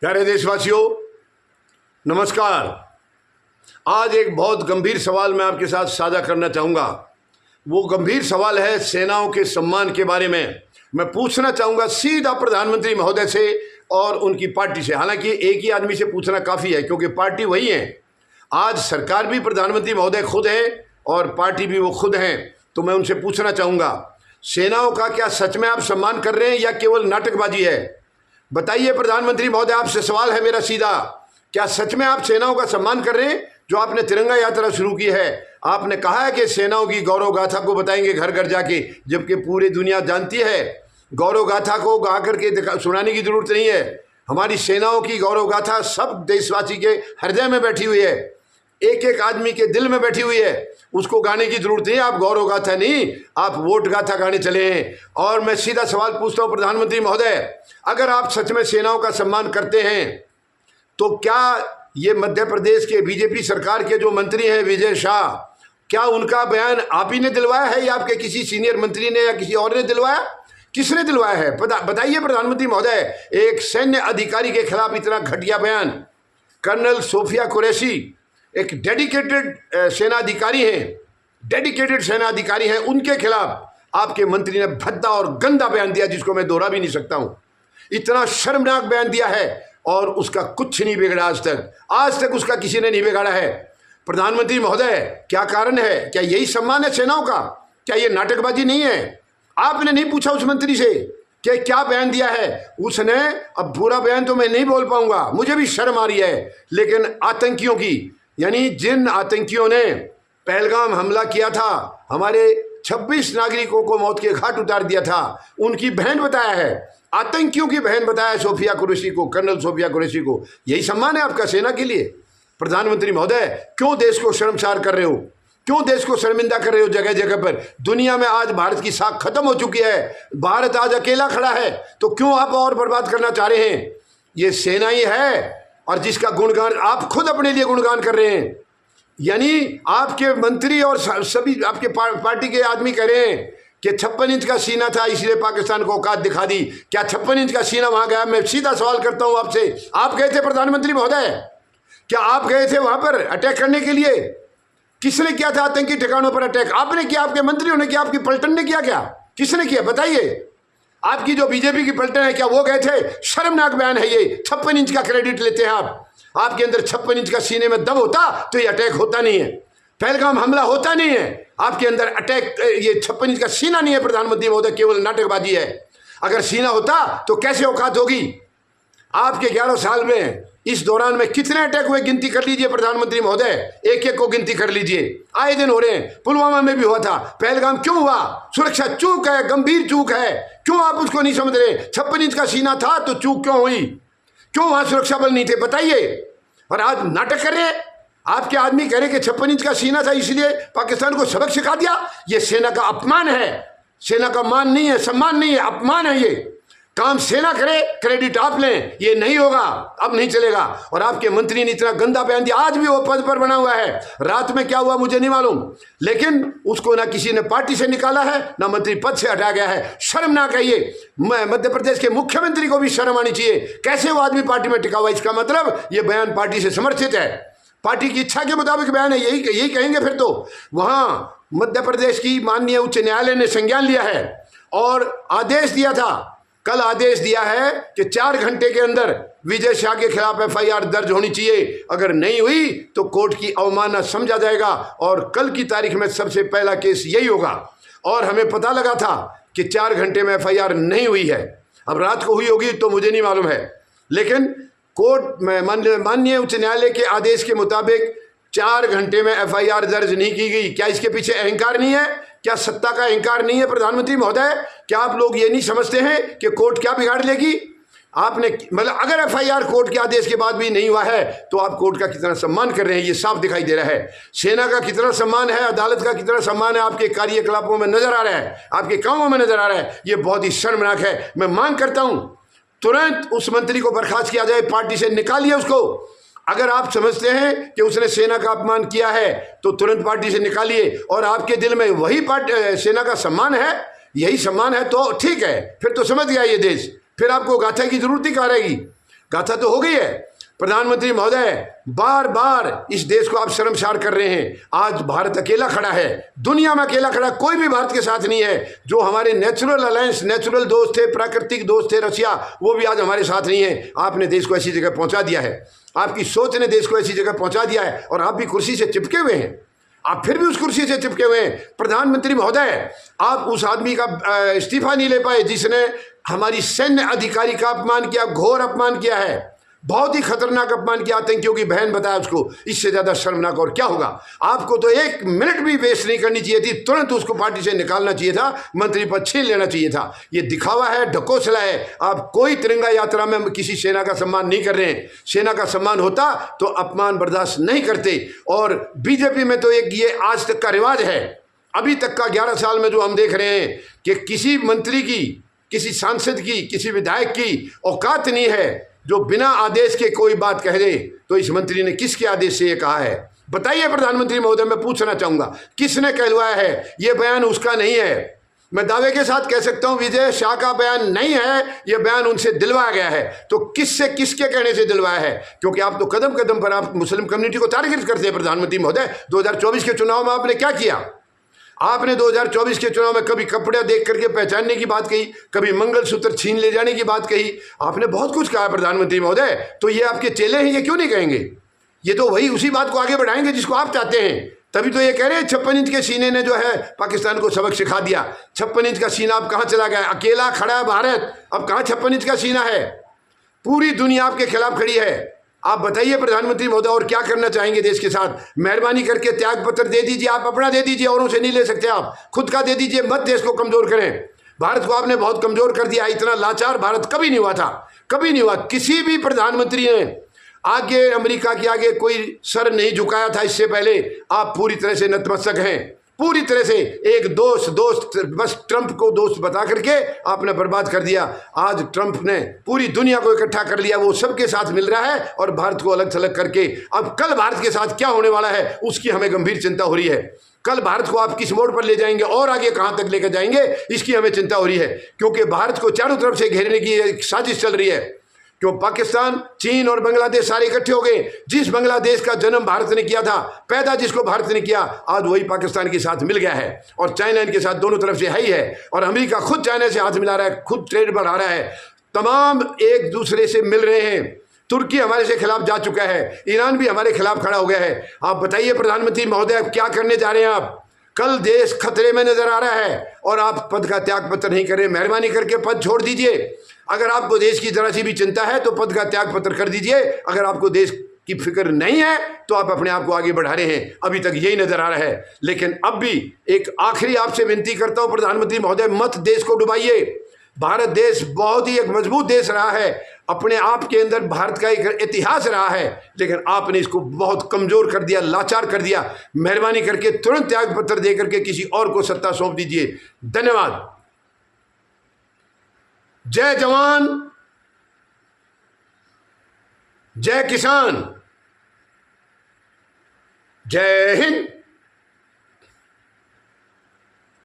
प्यारे देशवासियों, नमस्कार। आज एक बहुत गंभीर सवाल मैं आपके साथ साझा करना चाहूँगा। वो गंभीर सवाल है सेनाओं के सम्मान के बारे में। मैं पूछना चाहूँगा सीधा प्रधानमंत्री महोदय से और उनकी पार्टी से। हालांकि एक ही आदमी से पूछना काफ़ी है क्योंकि पार्टी वही है। आज सरकार भी प्रधानमंत्री महोदय खुद है और पार्टी भी वो खुद हैं। तो मैं उनसे पूछना चाहूँगा, सेनाओं का क्या सच में आप सम्मान कर रहे हैं या केवल नाटकबाजी है? बताइए प्रधानमंत्री महोदय, आपसे सवाल है मेरा सीधा, क्या सच में आप सेनाओं का सम्मान कर रहे हैं? जो आपने तिरंगा यात्रा शुरू की है, आपने कहा है कि सेनाओं की गौरव गाथा को बताएंगे घर घर जाके, जबकि पूरी दुनिया जानती है गौरव गाथा को गा करके सुनाने की जरूरत नहीं है। हमारी सेनाओं की गौरव गाथा सब देशवासी के हृदय में बैठी हुई है, एक एक आदमी के दिल में बैठी हुई है। उसको गाने की जरूरत नहीं है। आप गौरव गाथा नहीं, आप वोट गाथा गाने चले हैं। और मैं सीधा सवाल पूछता हूं प्रधानमंत्री महोदय, अगर आप सच में सेनाओं का सम्मान करते हैं तो क्या ये मध्य प्रदेश के बीजेपी सरकार के जो मंत्री हैं विजय शाह, क्या उनका बयान आप ही ने दिलवाया है या आपके किसी सीनियर मंत्री ने या किसी और ने दिलवाया? किसने दिलवाया है बताइए प्रधानमंत्री महोदय। एक सैन्य अधिकारी के खिलाफ इतना घटिया बयान, कर्नल सोफिया कुरैशी एक डेडिकेटेड सेना अधिकारी हैं, डेडिकेटेड सेना अधिकारी हैं, उनके खिलाफ आपके मंत्री ने भद्दा और गंदा बयान दिया जिसको मैं दोहरा भी नहीं सकता हूं। इतना शर्मनाक बयान दिया है और उसका कुछ नहीं बिगड़ा आज तक उसका किसी ने नहीं बिगाड़ा है। प्रधानमंत्री महोदय, क्या कारण है? क्या यही सम्मान है सेनाओं का? क्या ये नाटकबाजी नहीं है? आपने नहीं पूछा उस मंत्री से कि क्या बयान दिया है उसने? अब पूरा बयान तो मैं नहीं बोल पाऊंगा, मुझे भी शर्म आ रही है, लेकिन आतंकियों की, यानी जिन आतंकियों ने पहलगाम हमला किया था, हमारे 26 नागरिकों को मौत के घाट उतार दिया था, उनकी बहन बताया है, आतंकियों की बहन बताया सोफिया कुरैशी को, कर्नल सोफिया कुरैशी को। यही सम्मान है आपका सेना के लिए? प्रधानमंत्री महोदय, क्यों देश को शर्मसार कर रहे हो? क्यों देश को शर्मिंदा कर रहे हो जगह जगह पर? दुनिया में आज भारत की साख खत्म हो चुकी है, भारत आज अकेला खड़ा है, तो क्यों आप और बर्बाद करना चाह रहे हैं? ये सेना ही है और जिसका गुणगान आप खुद अपने लिए गुणगान कर रहे हैं। यानी आपके मंत्री और सभी आपके पार्टी के आदमी कह रहे हैं कि 56 इंच का सीना था इसलिए पाकिस्तान को औकात दिखा दी। क्या 56 इंच का सीना वहां गया? मैं सीधा सवाल करता हूं आपसे, आप गए थे प्रधानमंत्री महोदय? क्या आप गए थे वहां पर अटैक करने के लिए? किसने किया था आतंकी ठिकानों पर अटैक? आपने किया, आपके मंत्रियों ने किया, आपकी पलटन ने किया? क्या किसने किया बताइए? आपकी जो बीजेपी की पलटन है, क्या वो गए थे? शर्मनाक बयान है ये। 56 इंच का क्रेडिट लेते हैं आप। आपके अंदर 56 इंच का सीने में दम होता तो ये अटैक होता नहीं है, पहलगाम हमला होता नहीं है। आपके अंदर अटैक, ये 56 इंच का सीना नहीं है प्रधानमंत्री महोदय, केवल नाटकबाजी है। अगर सीना होता तो कैसे औकात होगी? आपके 11 साल में इस दौरान में कितने अटैक हुए गिनती कर लीजिए प्रधानमंत्री महोदय, एक एक को गिनती कर लीजिए। आए दिन हो रहे हैं, पुलवामा में भी हुआ था, पहलगाम क्यों हुआ? सुरक्षा चूक है, गंभीर चूक है, क्यों आप उसको नहीं समझ रहे? 56 इंच का सीना था तो चूक क्यों हुई? क्यों वहां सुरक्षा बल नहीं थे बताइए? और आज नाटक कर रहे हैं, आपके आदमी कह रहे कि 56 इंच का सीना था इसलिए पाकिस्तान को सबक सिखा दिया। ये सेना का अपमान है, सेना का मान नहीं है, सम्मान नहीं है, अपमान है। ये काम सेना करे, क्रेडिट आप लें, ये नहीं होगा, अब नहीं चलेगा। और आपके मंत्री ने इतना गंदा बयान दिया, आज भी वो पद पर बना हुआ है। रात में क्या हुआ मुझे नहीं मालूम, लेकिन उसको ना किसी ने पार्टी से निकाला है ना मंत्री पद से हटाया गया है। शर्मनाक है ये। मध्य प्रदेश के मुख्यमंत्री को भी शर्म आनी चाहिए। कैसे वो आदमी पार्टी में टिका हुआ? इसका मतलब ये बयान पार्टी से समर्थित है, पार्टी की इच्छा के मुताबिक बयान है, यही कहेंगे फिर तो। वहां मध्य प्रदेश की माननीय उच्च न्यायालय ने संज्ञान लिया है और आदेश दिया था, कल आदेश दिया है कि 4 घंटे के अंदर विजय शाह के खिलाफ एफआईआर दर्ज होनी चाहिए। अगर नहीं हुई तो कोर्ट की अवमानना समझा जाएगा और कल की तारीख में सबसे पहला केस यही होगा। और हमें पता लगा था कि 4 घंटे में एफआईआर नहीं हुई है, अब रात को हुई होगी तो मुझे नहीं मालूम है, लेकिन कोर्ट में माननीय उच्च न्यायालय के आदेश के मुताबिक 4 घंटे में एफआईआर दर्ज नहीं की गई। क्या इसके पीछे अहंकार नहीं है? क्या सत्ता का अहंकार नहीं है प्रधानमंत्री महोदय? क्या आप लोग ये नहीं समझते हैं कि कोर्ट क्या बिगाड़ लेगी? आपने मतलब अगर एफआईआर कोर्ट के आदेश के बाद भी नहीं हुआ है तो आप कोर्ट का कितना सम्मान कर रहे हैं ये साफ दिखाई दे रहा है। सेना का कितना सम्मान है, अदालत का कितना सम्मान है, आपके कार्यकलापों में नजर आ रहा है, आपके कामों में नजर आ रहा है। ये बहुत ही शर्मनाक है। मैं मांग करता हूं तुरंत उस मंत्री को बर्खास्त किया जाए, पार्टी से निकालिए उसको। अगर आप समझते हैं कि उसने सेना का अपमान किया है तो तुरंत पार्टी से निकालिए। और आपके दिल में वही सेना का सम्मान है, यही सम्मान है तो ठीक है, फिर तो समझ गया ये देश, फिर आपको गाथा की जरूरत ही कहाँ रहेगी। गाथा तो हो गई है। प्रधानमंत्री महोदय, बार बार इस देश को आप शर्मसार कर रहे हैं। आज भारत अकेला खड़ा है, दुनिया में अकेला खड़ा, कोई भी भारत के साथ नहीं है। जो हमारे नेचुरल अलायंस, नेचुरल दोस्त थे, प्राकृतिक दोस्त थे रशिया, वो भी आज हमारे साथ नहीं है। आपने देश को ऐसी जगह पहुंचा दिया है, आपकी सोच ने देश को ऐसी जगह पहुंचा दिया है, और आप भी कुर्सी से चिपके हुए हैं। आप फिर भी उस कुर्सी से चिपके हुए हैं। प्रधानमंत्री महोदय, आप उस आदमी का इस्तीफा नहीं ले पाए जिसने हमारी सैन्य अधिकारी का अपमान किया, घोर अपमान किया है, बहुत ही खतरनाक अपमान किया। आतंकियों की बहन बताया उसको, इससे ज्यादा शर्मनाक और क्या होगा। आपको तो एक मिनट भी वेस्ट नहीं करनी चाहिए थी, तुरंत उसको पार्टी से निकालना चाहिए था, मंत्री पद छीन लेना चाहिए था। ये दिखावा है, ढकोसला है। आप कोई तिरंगा यात्रा में किसी सेना का सम्मान नहीं कर रहे हैं। सेना का सम्मान होता तो अपमान बर्दाश्त नहीं करते। और बीजेपी में तो एक ये आज तक का रिवाज है, अभी तक का 11 साल में जो हम देख रहे हैं कि किसी मंत्री की, किसी सांसद की, किसी विधायक की औकात नहीं है जो बिना आदेश के कोई बात कह दे। तो इस मंत्री ने किसके आदेश से ये कहा है? बताइए प्रधानमंत्री महोदय, मैं पूछना चाहूंगा, किसने कहलवाया है? ये बयान उसका नहीं है। मैं दावे के साथ कह सकता हूं विजय शाह का बयान नहीं है, यह बयान उनसे दिलवाया गया है। तो किससे, किसके कहने से दिलवाया है? क्योंकि आप तो कदम कदम पर आप मुस्लिम कम्युनिटी को टारगेट करते हैं। प्रधानमंत्री महोदय, 2024 के चुनाव में आपने क्या किया? आपने 2024 के चुनाव में कभी कपड़े देख करके पहचानने की बात कही, कभी मंगलसूत्र छीन ले जाने की बात कही, आपने बहुत कुछ कहा प्रधानमंत्री महोदय। तो ये आपके चेले हैं, ये क्यों नहीं कहेंगे? ये तो वही उसी बात को आगे बढ़ाएंगे जिसको आप चाहते हैं। तभी तो ये कह रहे हैं 56 इंच के सीने ने जो है पाकिस्तान को सबक सिखा दिया। 56 इंच का सीना अब कहाँ चला गया? अकेला खड़ा है भारत, अब कहाँ 56 इंच का सीना है? पूरी दुनिया आपके खिलाफ खड़ी है। आप बताइए प्रधानमंत्री महोदय, और क्या करना चाहेंगे देश के साथ? मेहरबानी करके त्याग पत्र दे दीजिए, आप अपना दे दीजिए, औरों से नहीं ले सकते आप, खुद का दे दीजिए, मत देश को कमजोर करें। भारत को आपने बहुत कमजोर कर दिया। इतना लाचार भारत कभी नहीं हुआ था, कभी नहीं हुआ। किसी भी प्रधानमंत्री ने आगे अमेरिका के आगे कोई सर नहीं झुकाया था इससे पहले। आप पूरी तरह से नतमस्तक हैं, पूरी तरह से। एक दोस्त बस ट्रंप को दोस्त बता करके आपने बर्बाद कर दिया। आज ट्रंप ने पूरी दुनिया को इकट्ठा कर लिया, वो सबके साथ मिल रहा है और भारत को अलग थलग करके। अब कल भारत के साथ क्या होने वाला है उसकी हमें गंभीर चिंता हो रही है। कल भारत को आप किस मोड़ पर ले जाएंगे और आगे कहां तक लेकर जाएंगे, इसकी हमें चिंता हो रही है। क्योंकि भारत को चारों तरफ से घेरने की एक साजिश चल रही है। क्यों? पाकिस्तान, चीन और बांग्लादेश सारे इकट्ठे हो गए। जिस बांग्लादेश का जन्म भारत ने किया था, पैदा जिसको भारत ने किया, आज वही पाकिस्तान के साथ मिल गया है। और चाइना इनके साथ दोनों तरफ से है ही है। और अमेरिका खुद चाइना से हाथ मिला रहा है, खुद ट्रेड बढ़ा रहा है। तमाम एक दूसरे से मिल रहे हैं। तुर्की हमारे से खिलाफ जा चुका है, ईरान भी हमारे खिलाफ खड़ा हो गया है। आप बताइए प्रधानमंत्री महोदय, क्या करने जा रहे हैं आप? कल देश खतरे में नजर आ रहा है और आप पद का त्याग पत्र नहीं करें। मेहरबानी करके पद छोड़ दीजिए। अगर आपको देश की जरा सी भी चिंता है तो पद का त्याग पत्र कर दीजिए। अगर आपको देश की फिक्र नहीं है तो आप अपने आप को आगे बढ़ा रहे हैं। अभी तक यही नजर आ रहा है। लेकिन अब भी एक आखिरी आपसे विनती करता हूं प्रधानमंत्री महोदय, मत देश को डुबाइए। भारत देश बहुत ही एक मजबूत देश रहा है, अपने आप के अंदर भारत का एक इतिहास रहा है, लेकिन आपने इसको बहुत कमजोर कर दिया, लाचार कर दिया। मेहरबानी करके तुरंत त्याग पत्र दे करके किसी और को सत्ता सौंप दीजिए। धन्यवाद। जय जवान, जय किसान, जय हिंद।